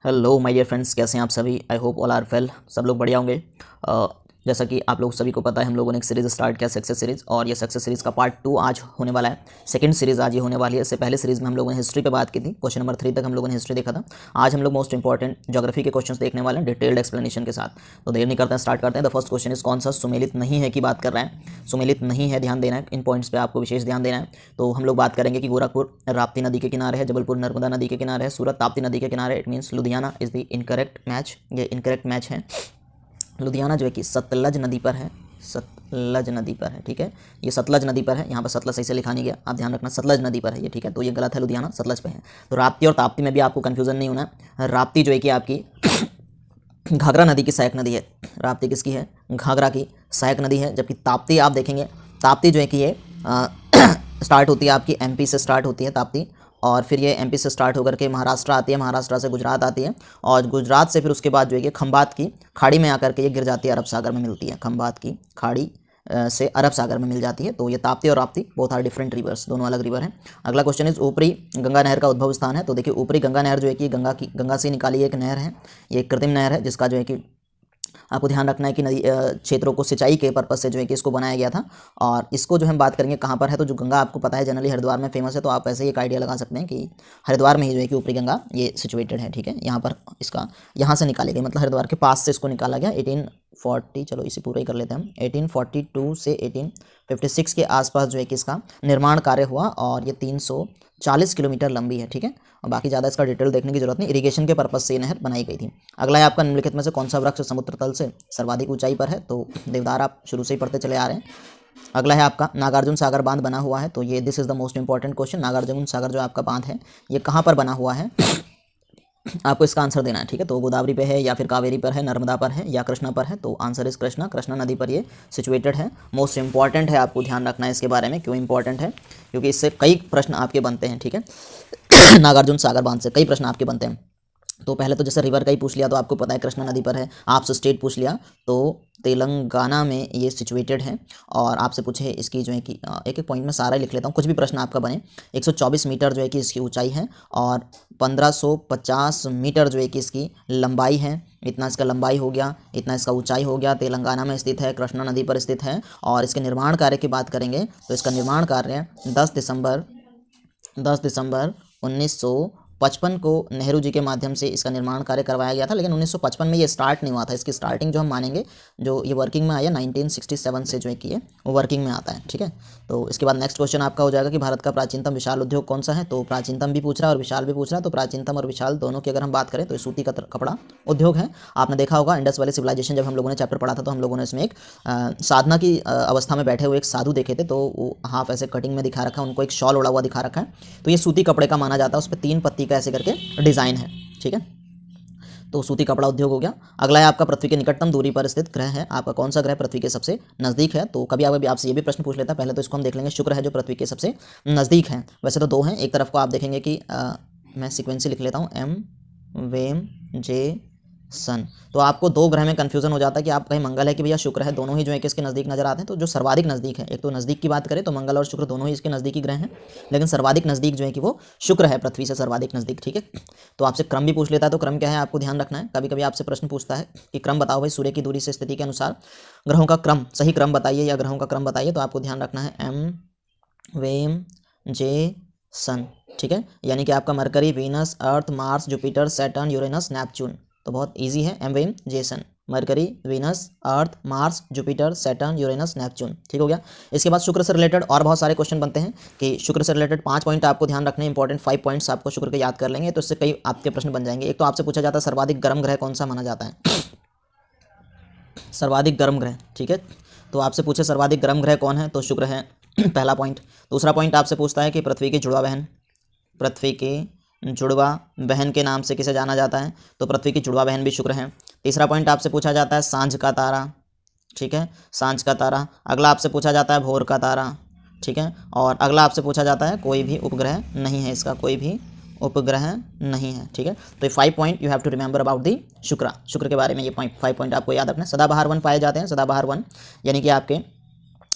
Hello my dear friends, कैसे हैं आप सभी। I hope all are well, सब लोग बढ़िया होंगे। जैसा कि आप लोग सभी को पता है, हम लोगों ने एक सीरीज़ स्टार्ट किया, सक्सेस सीरीज़, और ये सक्सेस सीरीज़ का पार्ट 2 आज होने वाला है। सेकंड सीरीज़ आज ये होने वाली है। इससे पहले सीरीज़ में हम लोगों ने हिस्ट्री पे बात की थी, क्वेश्चन नंबर 3 तक हम लोगों ने हिस्ट्री देखा था। आज हम लोग मोस्ट इंपॉर्टेंट ज्योग्राफी के क्वेश्चन देखने वाले हैं डिटेल्ड एक्सप्लेनेशन के साथ। तो देर नहीं करते हैं, स्टार्ट करते हैं। द फर्स्ट क्वेश्चन इज कौन सा सुमेलित नहीं है की बात कर रहे हैं। सुमेलित नहीं है, ध्यान देना है, इन पॉइंट्स पर आपको विशेष ध्यान देना है। तो हम लोग बात करेंगे कि गोरखपुर राप्ती नदी के किनारे है, जबलपुर नर्मदा नदी के किनारे है, सूरत ताप्ती नदी के किनारे। It means Ludhiana is the incorrect match. ये इनकरेक्ट मैच है। लुधियाना जो है कि सतलज नदी पर है, सतलज नदी पर है, ठीक है। ये सतलज नदी पर है, यहाँ पर सतलज सही से लिखा नहीं गया, आप ध्यान रखना, सतलज नदी पर है ये, ठीक है। तो ये गलत है, लुधियाना सतलज पे है। तो राप्ती और ताप्ती में भी आपको कन्फ्यूजन नहीं होना है। राप्ती जो है कि आपकी घाघरा नदी की सहायक नदी है। राप्ती किसकी है? घाघरा की सहायक नदी है। जबकि ताप्ती आप देखेंगे, ताप्ती जो है कि ये स्टार्ट होती है आपकी एमपी से, स्टार्ट होती है ताप्ती, और फिर ये एमपी से स्टार्ट होकर के महाराष्ट्र आती है, महाराष्ट्र से गुजरात आती है, और गुजरात से फिर उसके बाद जो है कि खंबात की खाड़ी में आकर के ये गिर जाती है, अरब सागर में मिलती है। खंबात की खाड़ी से अरब सागर में मिल जाती है। तो ये ताप्ती और Rapti both are different rivers, दोनों अलग रिवर हैं। अगला क्वेश्चन इज ऊपरी गंगा नहर का उद्भव स्थान है। तो देखिए, ऊपरी गंगा नहर जो है कि गंगा से निकाली एक नहर है। ये एक कृत्रिम नहर है, जिसका जो है कि आपको ध्यान रखना है कि नदी क्षेत्रों को सिंचाई के पर्पज़ से जो है कि इसको बनाया गया था। और इसको जो हम बात करेंगे कहाँ पर है, तो जो गंगा आपको पता है जनरली हरिद्वार में फेमस है, तो आप ऐसे ही एक आइडिया लगा सकते हैं कि हरिद्वार में ही जो है कि ऊपरी गंगा ये सिचुएटेड है, ठीक है। यहाँ पर इसका यहाँ से निकाली गई, मतलब हरिद्वार के पास से इसको निकाला गया 1840, चलो इसे पूरा ही कर लेते हैं हम। 1842 से 1856 के आसपास जो है कि इसका निर्माण कार्य हुआ, और ये 340 किलोमीटर लंबी है, ठीक है। और बाकी ज़्यादा इसका डिटेल देखने की जरूरत नहीं, इरिगेशन के पर्पज से ये नहर बनाई गई थी। अगला है आपका, निम्नलिखित में से कौन सा वृक्ष समुद्र तल से सर्वाधिक ऊंचाई पर है। तो देवदार आप शुरू से ही पढ़ते चले आ रहे हैं। अगला है आपका, नागार्जुन सागर बांध बना हुआ है। तो ये this is the most important question. Nagarjuna Sagar जो आपका बांध है, ये कहाँ पर बना हुआ है, आपको इसका आंसर देना है, ठीक है। तो गोदावरी पे है, या फिर कावेरी पर है, नर्मदा पर है, या कृष्णा पर है। तो आंसर इज कृष्णा, कृष्णा नदी पर ये सिचुएटेड है। मोस्ट इंपॉर्टेंट है, आपको ध्यान रखना है इसके बारे में। क्यों इंपॉर्टेंट है? क्योंकि इससे कई प्रश्न आपके बनते हैं, ठीक है। नागार्जुन सागर बांध से कई प्रश्न आपके बनते हैं। तो पहले तो जैसे रिवर का ही पूछ लिया, तो आपको पता है कृष्णा नदी पर है। आपसे स्टेट पूछ लिया, तो तेलंगाना में ये सिचुएटेड है। और आपसे पूछे इसकी जो है कि एक एक पॉइंट में सारा लिख लेता हूँ, कुछ भी प्रश्न आपका बने। 124 मीटर जो है कि इसकी ऊंचाई है, और 1550 मीटर जो है कि इसकी लंबाई है। इतना इसका लंबाई हो गया, इतना इसका ऊंचाई हो गया। तेलंगाना में स्थित है, कृष्णा नदी पर स्थित है। और इसके निर्माण कार्य की बात करेंगे, तो इसका निर्माण कार्य 10 दिसंबर 1955 को नेहरू जी के माध्यम से इसका निर्माण कार्य करवाया गया था। लेकिन 1955 में ये स्टार्ट नहीं हुआ था। इसकी स्टार्टिंग जो हम मानेंगे, जो ये वर्किंग में आया 1967 से जो है कि ये वो वर्किंग में आता है, ठीक है। तो इसके बाद नेक्स्ट क्वेश्चन आपका हो जाएगा कि भारत का प्राचीनतम विशाल उद्योग कौन सा है। तो प्राचीनतम भी पूछ रहा है और विशाल भी पूछ रहा है। तो प्राचीनतम और विशाल दोनों की अगर हम बात करें, तो ये सूती का कपड़ा उद्योग है। आपने देखा होगा इंडस वैली सिविलाइजेशन, जब हम लोगों ने चैप्टर पढ़ा था, तो हम लोगों ने इसमें एक साधना की अवस्था में बैठे हुए एक साधु देखे थे। तो वो हाफ ऐसे कटिंग में दिखा रखा है, उनको एक शॉल ओढ़ा हुआ दिखा रखा है। तो ये सूती कपड़े का माना जाता है, उस पर 3 पत्ती का ऐसे करके डिज़ाइन है, ठीक है। तो सूती कपड़ा उद्योग हो गया। अगला है आपका, पृथ्वी के निकटतम दूरी पर स्थित ग्रह है। आपका कौन सा ग्रह पृथ्वी के सबसे नज़दीक है। तो कभी आपसे ये भी प्रश्न पूछ लेता है। पहले तो इसको हम देख लेंगे, शुक्र है जो पृथ्वी के सबसे नज़दीक है। वैसे तो 2 हैं, एक तरफ को आप देखेंगे कि मैं सीक्वेंसी लिख लेता हूँ, एम वेम जे सन। तो आपको 2 ग्रह में कन्फ्यूजन हो जाता है कि आप कहीं मंगल है कि भैया शुक्र है, दोनों ही जो है कि इसके नज़दीक नजर आते हैं। तो जो सर्वाधिक नज़दीक है, एक तो नज़दीक की बात करें तो मंगल और शुक्र दोनों ही इसके नज़दीकी ग्रह हैं, लेकिन सर्वाधिक नज़दीक जो है कि वो शुक्र है, पृथ्वी से सर्वाधिक नज़दीक, ठीक है। तो आपसे क्रम भी पूछ लेता है, तो क्रम क्या है आपको ध्यान रखना है। कभी कभी आपसे प्रश्न पूछता है कि क्रम बताओ भाई, सूर्य की दूरी से स्थिति के अनुसार ग्रहों का क्रम, सही क्रम बताइए या ग्रहों का क्रम बताइए। तो आपको ध्यान रखना है एम वेम जे सन, ठीक है। यानी कि आपका Mercury, Venus, Earth, Mars, Jupiter, Saturn, Uranus, Neptune. तो बहुत इजी है, एम वेम जे सन, Mercury, Venus, Earth, Mars, Jupiter, Saturn, Uranus, Neptune, ठीक हो गया। इसके बाद शुक्र से रिलेटेड और बहुत सारे क्वेश्चन बनते हैं कि शुक्र से रिलेटेड 5 पॉइंट आपको ध्यान रखने, इंपॉर्टेंट 5 पॉइंट्स आपको शुक्र के याद कर लेंगे, तो इससे कई आपके प्रश्न बन जाएंगे। एक तो आपसे पूछा जाता है सर्वाधिक गर्म ग्रह कौन सा माना जाता है, सर्वाधिक गर्म ग्रह, ठीक है। तो आपसे पूछे सर्वाधिक गर्म ग्रह कौन है, तो शुक्र है पहला पॉइंट। दूसरा पॉइंट आपसे पूछता है कि पृथ्वी की जुड़वा बहन, पृथ्वी की जुड़वा बहन के नाम से किसे जाना जाता है। तो पृथ्वी की जुड़वा बहन भी शुक्र है। तीसरा पॉइंट आपसे पूछा जाता है सांझ का तारा, ठीक है, सांझ का तारा। अगला आपसे पूछा जाता है भोर का तारा, ठीक है। और अगला आपसे पूछा जाता है कोई भी उपग्रह नहीं है, इसका कोई भी उपग्रह नहीं है, ठीक है। तो ये 5 point you have to remember about the शुक्र के बारे में। ये 5 पॉइंट आपको याद रखना है। सदाबहार वन पाए जाते हैं, सदाबहार वन यानी कि आपके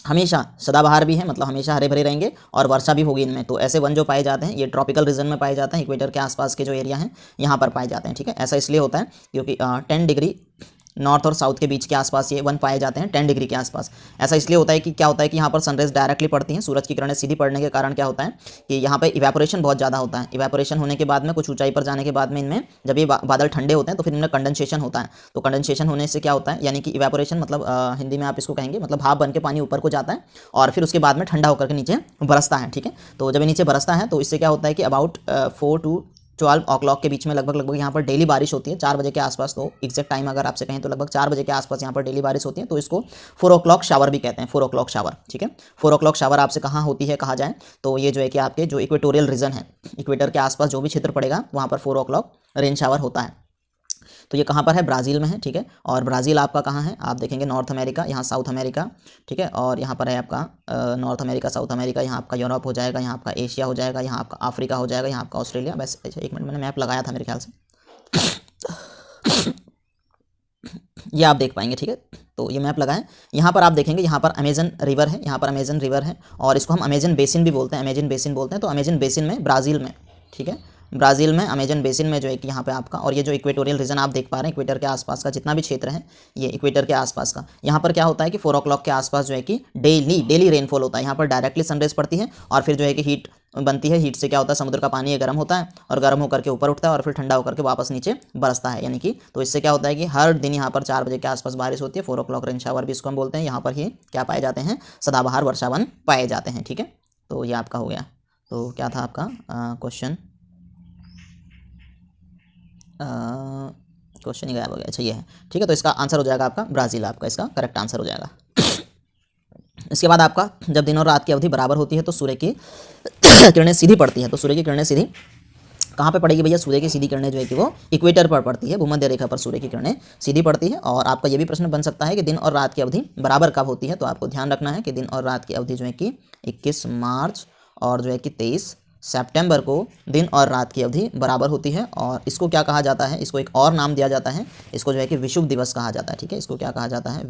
हमेशा सदाबहार भी है, मतलब हमेशा हरे भरे रहेंगे, और वर्षा भी होगी इनमें। तो ऐसे वन जो पाए जाते हैं ये ट्रॉपिकल रीजन में पाए जाते हैं, इक्वेटर के आसपास के जो एरिया हैं यहाँ पर पाए जाते हैं, ठीक है। ऐसा इसलिए होता है क्योंकि 10 डिग्री नॉर्थ और साउथ के बीच के आसपास ये वन पाए जाते हैं, 10 डिग्री के आसपास। ऐसा इसलिए होता है कि क्या होता है कि यहाँ पर सनराइज डायरेक्टली पड़ती हैं, सूरज की किरणें सीधी पड़ने के कारण क्या होता है कि यहाँ पे इवेपोरेशन बहुत ज़्यादा होता है। इवेपोरेशन होने के बाद में कुछ ऊंचाई पर जाने के बाद में इनमें जब ये बादल ठंडे होते हैं तो फिर इनमें कंडेंसेशन होता है। तो कंडेंसेशन होने से क्या होता है, यानी कि इवेपोरेशन मतलब हिंदी में आप इसको कहेंगे मतलब भाप बन के पानी ऊपर को जाता है और फिर उसके बाद में ठंडा होकर के नीचे बरसता है, ठीक है। तो जब ये नीचे बरसता है तो इससे क्या होता है कि अबाउट 4 to 12 o'clock के बीच में लगभग यहाँ पर डेली बारिश होती है, 4 बजे के आसपास। तो एग्जैक्ट टाइम अगर आपसे कहें तो लगभग 4 बजे के आसपास यहाँ पर डेली बारिश होती है। तो इसको 4 o'clock शावर भी कहते हैं, 4 o'clock शावर, ठीक है। 4 o'clock शावर आपसे कहाँ होती है कहा जाए तो ये जो है कि आपके जो इक्वेटोरियल रीजन है, इक्वेटर के आसपास जो भी क्षेत्र पड़ेगा वहाँ पर 4 o'clock रेन शावर होता है। तो ये कहाँ पर है, ब्राज़ील में है, ठीक है। और ब्राज़ील आपका कहाँ है, आप देखेंगे नॉर्थ अमेरिका, यहाँ साउथ अमेरिका, ठीक है। और यहाँ पर है आपका नॉर्थ अमेरिका, साउथ अमेरिका, यहाँ आपका यूरोप हो जाएगा, यहाँ आपका एशिया हो जाएगा, यहाँ आपका अफ्रीका हो जाएगा, यहाँ आपका ऑस्ट्रेलिया। बस एक मिनट, मैंने मैप लगाया था मेरे ख्याल से, ये आप देख पाएंगे, ठीक है। तो ये मैप लगाएं, यहाँ पर आप देखेंगे यहाँ पर अमेजन रिवर है, यहाँ पर अमेजन रिवर है, और इसको हम अमेजन बेसिन भी बोलते हैं, अमेजन बेसिन बोलते हैं। तो अमेजन बेसिन में ब्राज़ील में, ठीक है, ब्राज़ील में अमेजन बेसिन में जो है कि यहाँ पे आपका, और ये जो इक्वेटोरियल रीजन आप देख पा रहे हैं, इक्वेटर के आसपास का जितना भी क्षेत्र है ये इक्वेटर के आसपास का, यहाँ पर क्या होता है कि 4 o'clock के आसपास जो है कि डेली रेनफॉल होता है। यहाँ पर डायरेक्टली सनराइज पड़ती है और फिर जो है कि हीट बनती है, हीट से क्या होता है समुद्र का पानी ये गर्म होता है और गर्म होकर के ऊपर उठता है और फिर ठंडा होकर के वापस नीचे बरसता है, यानी कि तो इससे क्या होता है कि हर दिन यहाँ पर 4 बजे के आसपास बारिश होती है। 4 o'clock रेन शावर भी इसको हम बोलते हैं। यहाँ पर ही क्या पाए जाते हैं, सदाबहार वर्षावन पाए जाते हैं, ठीक है। तो ये आपका हो गया। तो क्या था आपका क्वेश्चन, क्वेश्चन ही गायब हो गया, अच्छा ये है, ठीक है। तो इसका आंसर हो जाएगा आपका ब्राज़ील, आपका इसका करेक्ट आंसर हो जाएगा। इसके बाद आपका जब दिन और रात की अवधि बराबर होती है तो सूर्य की किरणें सीधी पड़ती है। तो सूर्य की किरणें सीधी कहाँ पे पड़ेगी भैया, सूर्य की सीधी किरणें जो है कि वो इक्वेटर पर पड़ती है, भूमध्य रेखा पर सूर्य की किरणें सीधी पड़ती है। और आपका ये भी प्रश्न बन सकता है कि दिन और रात की अवधि बराबर कब होती है। तो आपको ध्यान रखना है कि दिन और रात की अवधि जो है कि 21 मार्च और जो है कि 23 सितंबर को दिन और रात की अवधि बराबर होती है। और इसको क्या कहा जाता है, इसको एक और नाम दिया जाता है, इसको जो है कि विषुव दिवस कहा जाता है, ठीक है। इसको क्या कहा जाता है,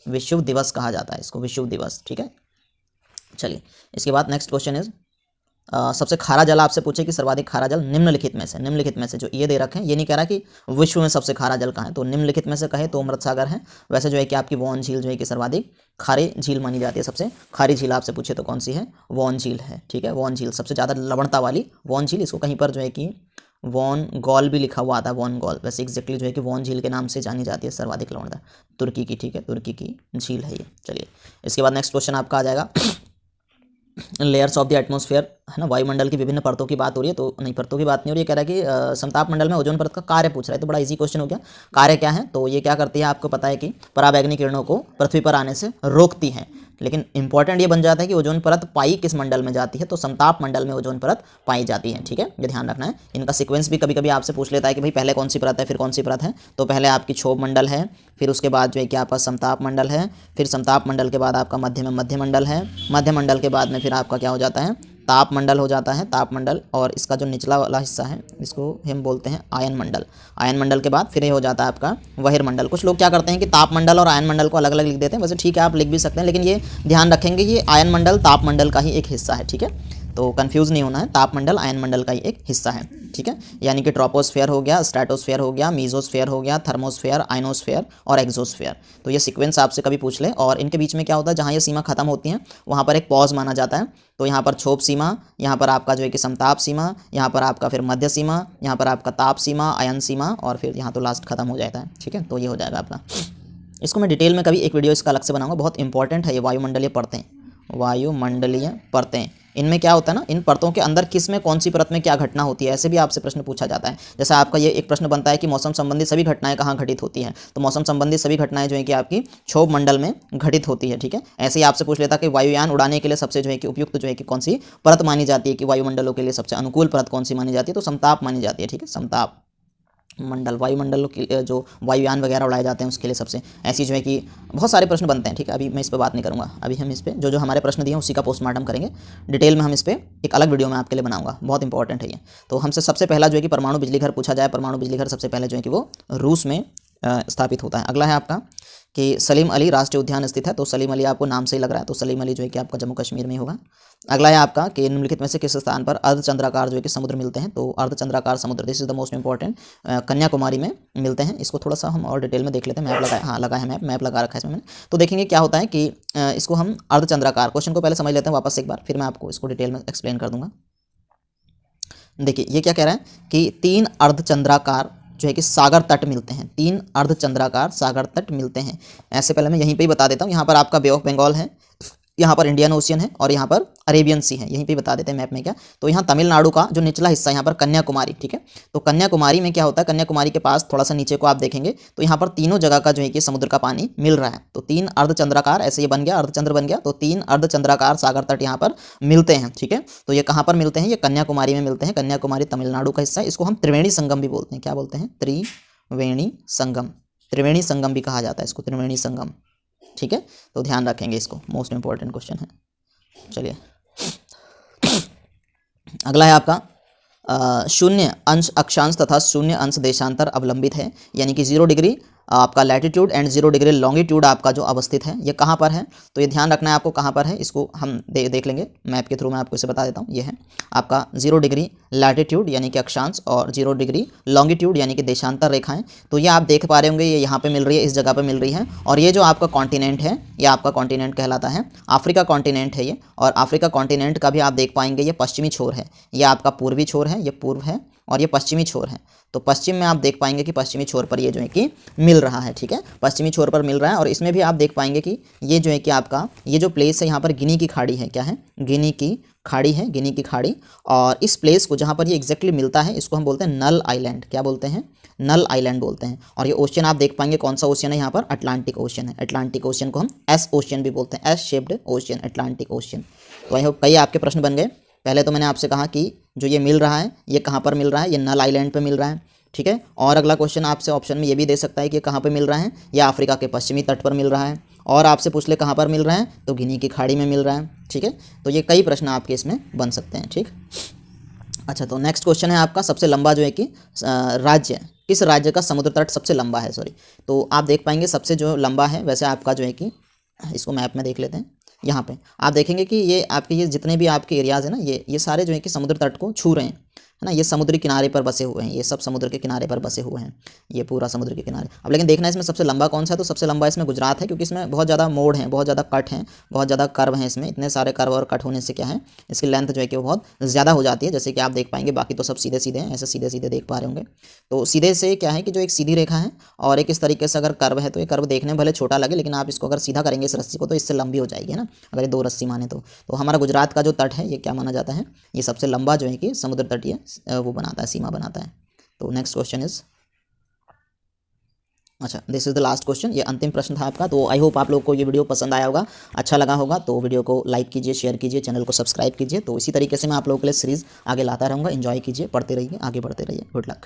विषुव दिवस कहा जाता है, इसको विषुव दिवस, ठीक है। चलिए इसके बाद नेक्स्ट क्वेश्चन इज सबसे खारा जल आपसे पूछे कि सर्वाधिक खारा जल निम्नलिखित में से जो ये दे रखे हैं, ये नहीं कह रहा कि विश्व में सबसे खारा जल कहाँ है, तो निम्नलिखित में से कहे तो अमृत सागर है। वैसे जो है कि आपकी वॉन झील जो है कि सर्वाधिक खारी झील मानी जाती है, सबसे खारी झील आपसे पूछे तो कौन सी है, वॉन झील है, ठीक है। वॉन झील सबसे ज़्यादा लवणता वाली वॉन झील, इसको कहीं पर जो है कि वॉन गॉल भी लिखा हुआ आता है, वॉन गॉल, वैसे एग्जैक्टली जो है कि वॉन झील के नाम से जानी जाती है सर्वाधिक लवणता, तुर्की की, ठीक है, तुर्की की झील है ये। चलिए इसके बाद नेक्स्ट क्वेश्चन आपका आ जाएगा लेयर्स ऑफ द एटमॉस्फेयर, है ना, वायुमंडल की विभिन्न परतों की बात हो रही है। तो नहीं, परतों की बात नहीं हो रही है, कह रहा है कि समताप मंडल में ओजोन परत का कार्य पूछ रहा है। तो बड़ा इजी क्वेश्चन हो गया, कार्य क्या है, तो ये क्या करती है आपको पता है कि पराबैंगनी किरणों को पृथ्वी पर आने से रोकती है। लेकिन इंपॉर्टेंट ये बन जाता है कि ओजोन परत पाई किस मंडल में जाती है, तो समताप मंडल में ओजोन परत पाई जाती है, ठीक है, ये ध्यान रखना है। इनका सीक्वेंस भी कभी कभी आपसे पूछ लेता है कि भाई पहले कौन सी परत है फिर कौन सी परत है। तो पहले आपकी क्षोभ मंडल है, फिर उसके बाद जो है कि आपका समताप मंडल है, फिर समताप मंडल के बाद आपका मध्य में मध्य मंडल है, मध्य मंडल के बाद में फिर आपका क्या हो जाता है, ताप मंडल हो जाता है, ताप मंडल। और इसका जो निचला वाला हिस्सा है इसको हम बोलते हैं आयन मंडल। आयन मंडल के बाद फिर ये हो जाता है आपका वहिर मंडल। कुछ लोग क्या करते हैं कि ताप मंडल और आयन मंडल को अलग अलग लिख देते हैं, वैसे ठीक है आप लिख भी सकते हैं, लेकिन ये ध्यान रखेंगे ये आयन मंडल ताप मंडल का ही एक हिस्सा है, ठीक है। तो कंफ्यूज नहीं होना है, ताप मंडल आयन मंडल का ही एक हिस्सा है, ठीक है। यानी कि ट्रोपोस्फेयर हो गया, स्ट्रेटोस्फेयर हो गया, मीजोस्फेयर हो गया, थर्मोस्फेयर, आइनोस्फेयर और एक्सोस्फेयर। तो ये सीक्वेंस आपसे कभी पूछ ले, और इनके बीच में क्या होता है, जहाँ ये सीमा खत्म होती है वहाँ पर एक पॉज माना जाता है। तो यहाँ पर क्षोभ सीमा, यहाँ पर आपका जो है कि समताप सीमा, यहाँ पर आपका फिर मध्य सीमा, यहाँ पर आपका ताप सीमा, आयन सीमा, और फिर यहाँ तो लास्ट खत्म हो जाता है, ठीक है। तो ये हो जाएगा आपका। इसको मैं डिटेल में कभी एक वीडियो इसका अलग से बनाऊंगा, बहुत इंपॉर्टेंट है ये वायुमंडलीय परतें, वायुमंडलीय परतें। इनमें क्या होता है ना, इन परतों के अंदर किस में कौन सी परत में क्या घटना होती है, ऐसे भी आपसे प्रश्न पूछा जाता है। जैसे आपका ये एक प्रश्न बनता है कि मौसम संबंधी सभी घटनाएं कहाँ घटित होती हैं, तो मौसम संबंधी सभी घटनाएं जो है कि आपकी क्षोभ मंडल में घटित होती है, ठीक है। ऐसे ही आपसे पूछ लेता कि वायुयान उड़ाने के लिए सबसे जो है कि उपयुक्त जो है कि कौन सी परत मानी जाती है, कि वायुमंडलों के लिए सबसे अनुकूल परत कौन सी मानी जाती है, तो समताप मानी जाती है, ठीक है। समताप मंडल, वायुमंडलों की जो वायुयान वगैरह उड़ाए जाते हैं उसके लिए सबसे, ऐसी जो है कि बहुत सारे प्रश्न बनते हैं, ठीक है। अभी मैं इस पर बात नहीं करूँगा, अभी हम इस पर जो हमारे प्रश्न दिए हैं उसी का पोस्टमार्टम करेंगे डिटेल में, हम इस पर एक अलग वीडियो में आपके लिए बनाऊंगा, बहुत इंपॉर्टेंट है ये। तो हमसे सबसे पहला जो है कि परमाणु बिजली घर पूछा जाए, परमाणु बिजली घर सबसे पहले जो है कि वो रूस में स्थापित होता है। अगला है आपका कि सलीम अली राष्ट्रीय उद्यान स्थित है, तो सलीम अली आपको नाम से ही लग रहा है, तो सलीम अली जो है कि आपका जम्मू कश्मीर में ही होगा। अगला है आपका कि निम्नलिखित में से किस स्थान पर अर्धचंद्राकार जो है कि समुद्र मिलते हैं, तो अर्धचंद्राकार समुद्र, this is the most important, Kanyakumari में मिलते हैं। इसको थोड़ा सा हम और डिटेल में देख लेते हैं। मैप लगाया, हाँ लगा है मैप लगा रखा है इसमें मैंने। तो देखेंगे क्या होता है कि इसको हम अर्धचंद्राकार, क्वेश्चन को पहले समझ लेते हैं वापस एक बार, फिर मैं आपको इसको डिटेल में एक्सप्लेन कर दूंगा। देखिए ये क्या कह रहा है कि 3 अर्धचंद्राकार जो है कि सागर तट मिलते हैं, 3 अर्धचंद्राकार सागर तट मिलते हैं। ऐसे पहले मैं यहीं पे ही बता देता हूँ, यहाँ पर आपका बे ऑफ बंगाल है, यहाँ पर इंडियन ओशियन है और यहाँ पर अरेबियन सी है, यहीं पे बता देते हैं मैप में क्या। तो यहाँ तमिलनाडु का जो निचला हिस्सा है यहाँ पर कन्याकुमारी, ठीक है। तो कन्याकुमारी में क्या होता है, कन्याकुमारी के पास थोड़ा सा नीचे को आप देखेंगे तो यहाँ पर तीनों जगह का जो है कि समुद्र का पानी मिल रहा है। तो 3 अर्धचंद्राकार, ऐसे ये बन गया अर्धचंद्र बन गया, तो 3 अर्धचंद्राकार सागर तट यहाँ पर मिलते हैं, ठीक है। तो ये कहाँ पर मिलते हैं, ये कन्याकुमारी में मिलते हैं। कन्याकुमारी तमिलनाडु का हिस्सा है, इसको हम त्रिवेणी संगम भी बोलते हैं। क्या बोलते हैं, त्रिवेणी संगम, त्रिवेणी संगम भी कहा जाता है इसको, त्रिवेणी संगम, ठीक है। तो ध्यान रखेंगे इसको, मोस्ट इंपॉर्टेंट क्वेश्चन है। चलिए अगला है आपका 0 अंश अक्षांश तथा 0 अंश देशांतर अवलंबित है, यानी कि 0 डिग्री आपका लैटिट्यूड एंड 0 डिग्री लॉन्गिट्यूड आपका जो अवस्थित है, ये कहाँ पर है। तो ये ध्यान रखना है आपको कहाँ पर है, इसको हम देख लेंगे मैप के थ्रू। मैं आपको इसे बता देता हूँ, ये है आपका 0 डिग्री लैटिट्यूड यानी कि अक्षांश और 0 डिग्री लॉन्गिट्यूड यानी कि देशांतर रेखाएं। तो ये आप देख पा रहे होंगे, ये यहाँ पे मिल रही है, इस जगह पे मिल रही है। और ये जो आपका कॉन्टिनेंट है, ये आपका कॉन्टिनेंट कहलाता है, अफ्रीका कॉन्टिनेंट है ये। और अफ्रीका कॉन्टिनेंट का भी आप देख पाएंगे, ये पश्चिमी छोर है, ये आपका पूर्वी छोर है, ये पूर्व है और ये पश्चिमी छोर है। तो पश्चिम में आप देख पाएंगे कि पश्चिमी छोर पर ये जो है कि मिल रहा है, ठीक है, पश्चिमी छोर पर मिल रहा है। और इसमें भी आप देख पाएंगे कि ये जो है कि आपका ये जो प्लेस है यहाँ पर गिनी की खाड़ी है, क्या है, गिनी की खाड़ी है, गिनी की खाड़ी। और इस प्लेस को जहाँ पर ये एग्जैक्टली मिलता है, इसको हम बोलते हैं नल आइलैंड। क्या बोलते हैं, नल आइलैंड बोलते हैं। और ये ओशियन आप देख पाएंगे, कौन सा ओशियन है यहाँ पर, अटलांटिक ओशियन है। अटलांटिक ओशियन को हम एस ओशियन भी बोलते हैं, S shaped ocean, Atlantic ocean. तो आई होप कई आपके प्रश्न बन गए। पहले तो मैंने आपसे कहा कि जो ये मिल रहा है ये कहाँ पर मिल रहा है, ये नल आइलैंड पे मिल रहा है, ठीक है। और अगला क्वेश्चन आपसे ऑप्शन में ये भी दे सकता है कि कहाँ पे मिल रहा है, या अफ्रीका के पश्चिमी तट पर मिल रहा है। और आपसे पूछ ले कहाँ पर मिल रहा है, तो गिनी की खाड़ी में मिल रहा है, ठीक है। तो ये कई प्रश्न आपके इसमें बन सकते हैं, ठीक। अच्छा, तो नेक्स्ट क्वेश्चन है आपका, सबसे लंबा जो है कि राज्य, किस राज्य का समुद्र तट सबसे लंबा है, सॉरी। तो आप देख पाएंगे सबसे जो लंबा है, वैसे आपका जो है कि इसको मैप में देख लेते हैं। यहाँ पे आप देखेंगे कि ये आपके ये जितने भी आपके एरियाज़ है ना, ये सारे जो है कि समुद्र तट को छू रहे हैं, है ना। ये समुद्री किनारे पर बसे हुए हैं, ये सब समुद्र के किनारे पर बसे हुए हैं, ये पूरा समुद्र के किनारे। अब लेकिन देखना इसमें सबसे लंबा कौन सा है, तो सबसे लंबा इसमें गुजरात है, क्योंकि इसमें बहुत ज़्यादा मोड़ हैं, बहुत ज़्यादा कट हैं, बहुत ज़्यादा कर्व हैं इसमें। इतने सारे कर्व और कट होने से क्या है, इसकी लेंथ जो है कि वो बहुत ज़्यादा हो जाती है, जैसे कि आप देख पाएंगे। बाकी तो सब सीधे सीधे हैं, ऐसे सीधे सीधे देख पा रहे होंगे। तो सीधे से क्या है कि जो एक सीधी रेखा है और एक इस तरीके से अगर कर्व है, तो ये कर्व देखने में भले छोटा लगे, लेकिन आप इसको अगर सीधा करेंगे इस रस्सी को, तो इससे लंबी हो जाएगी ना, अगर ये 2 रस्सी माने तो हमारा गुजरात का जो तट है ये क्या माना जाता है, ये सबसे लंबा जो है कि समुद्र तटीय वो बनाता है, सीमा बनाता है। तो नेक्स्ट क्वेश्चन इज, अच्छा this is the last question, ये अंतिम प्रश्न था आपका। तो आई होप आप लोग को ये वीडियो पसंद आया होगा, अच्छा लगा होगा। तो वीडियो को लाइक कीजिए, शेयर कीजिए, चैनल को सब्सक्राइब कीजिए। तो इसी तरीके से मैं आप लोगों के लिए सीरीज़ आगे लाता रहूँगा। एंजॉय कीजिए, पढ़ते रहिए, आगे बढ़ते रहिए। Good luck.